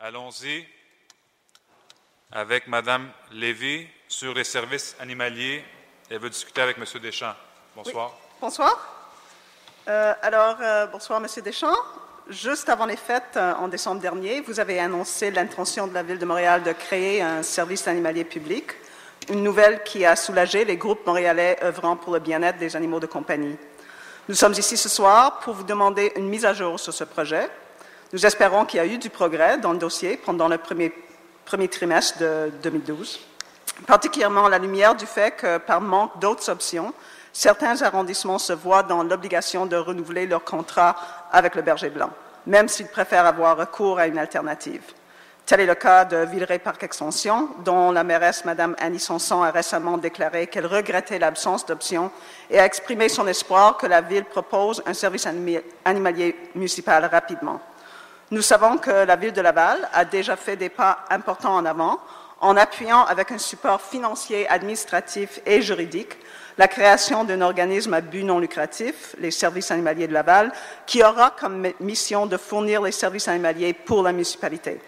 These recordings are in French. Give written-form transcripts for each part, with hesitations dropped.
Allons-y avec Mme Lévy sur les services animaliers. Elle veut discuter avec M. Deschamps. Bonsoir. Oui. Bonsoir. Bonsoir, M. Deschamps. Juste avant les fêtes, en décembre dernier, vous avez annoncé l'intention de la Ville de Montréal de créer un service animalier public, une nouvelle qui a soulagé les groupes montréalais œuvrant pour le bien-être des animaux de compagnie. Nous sommes ici ce soir pour vous demander une mise à jour sur ce projet. Nous espérons qu'il y a eu du progrès dans le dossier pendant le premier trimestre de 2012, particulièrement à la lumière du fait que, par manque d'autres options, certains arrondissements se voient dans l'obligation de renouveler leur contrat avec le Berger Blanc, même s'ils préfèrent avoir recours à une alternative. Tel est le cas de Villeray-Parc-Extension, dont la mairesse, Mme Annie Sanson, a récemment déclaré qu'elle regrettait l'absence d'options et a exprimé son espoir que la Ville propose un service animalier municipal rapidement. Nous savons que la Ville de Laval a déjà fait des pas importants en avant en appuyant avec un support financier, administratif et juridique la création d'un organisme à but non lucratif, les services animaliers de Laval, qui aura comme mission de fournir les services animaliers pour la municipalité.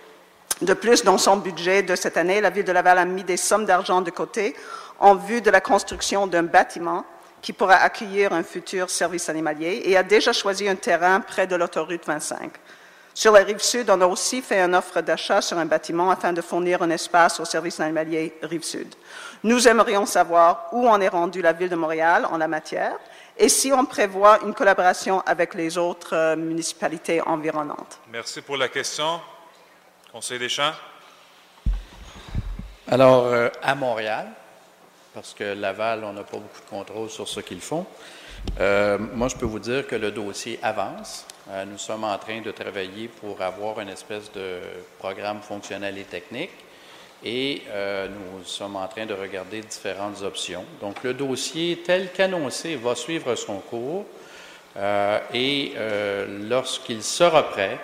De plus, dans son budget de cette année, la Ville de Laval a mis des sommes d'argent de côté en vue de la construction d'un bâtiment qui pourra accueillir un futur service animalier et a déjà choisi un terrain près de l'autoroute 25. Sur la Rive-Sud, on a aussi fait une offre d'achat sur un bâtiment afin de fournir un espace au service animalier Rive-Sud. Nous aimerions savoir où en est rendue la Ville de Montréal en la matière et si on prévoit une collaboration avec les autres municipalités environnantes. Merci pour la question. Conseiller Deschamps. Alors, à Montréal, parce que Laval, on n'a pas beaucoup de contrôle sur ce qu'ils font, moi, je peux vous dire que le dossier avance. Nous sommes en train de travailler pour avoir une espèce de programme fonctionnel et technique et nous sommes en train de regarder différentes options. Donc, le dossier, tel qu'annoncé, va suivre son cours et lorsqu'il sera prêt,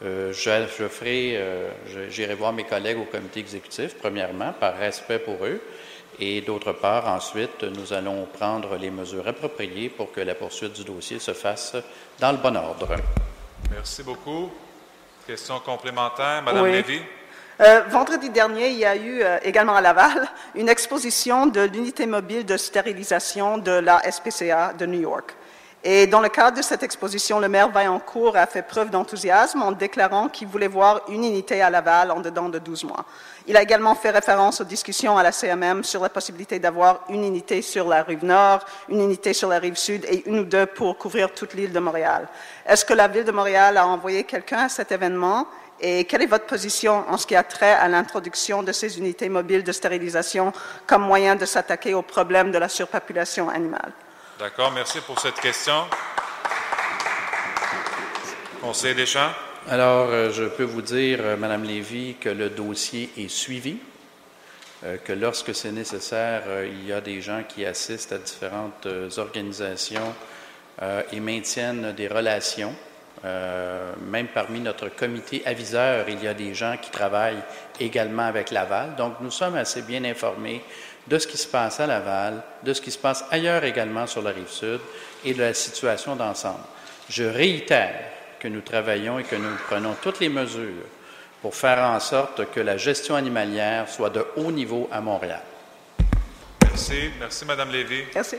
j'irai voir mes collègues au comité exécutif, premièrement, par respect pour eux, et d'autre part, ensuite, nous allons prendre les mesures appropriées pour que la poursuite du dossier se fasse dans le bon ordre. Merci beaucoup. Question complémentaire, Mme Lévy. Vendredi dernier, il y a eu également à Laval une exposition de l'unité mobile de stérilisation de la SPCA de New York. Et dans le cadre de cette exposition, le maire Vaillancourt a fait preuve d'enthousiasme en déclarant qu'il voulait voir une unité à Laval en dedans de 12 mois. Il a également fait référence aux discussions à la CMM sur la possibilité d'avoir une unité sur la Rive-Nord, une unité sur la Rive-Sud et une ou deux pour couvrir toute l'île de Montréal. Est-ce que la Ville de Montréal a envoyé quelqu'un à cet événement? Et quelle est votre position en ce qui a trait à l'introduction de ces unités mobiles de stérilisation comme moyen de s'attaquer au problème de la surpopulation animale? D'accord, merci pour cette question. Conseiller Deschamps. Alors, je peux vous dire, Mme Lévy, que le dossier est suivi, que lorsque c'est nécessaire, il y a des gens qui assistent à différentes organisations et maintiennent des relations. Même parmi notre comité aviseur, il y a des gens qui travaillent également avec Laval. Donc, nous sommes assez bien informés de ce qui se passe à Laval, de ce qui se passe ailleurs également sur la Rive-Sud et de la situation d'ensemble. Je réitère que nous travaillons et que nous prenons toutes les mesures pour faire en sorte que la gestion animalière soit de haut niveau à Montréal. Merci. Merci, Mme Lévy. Merci.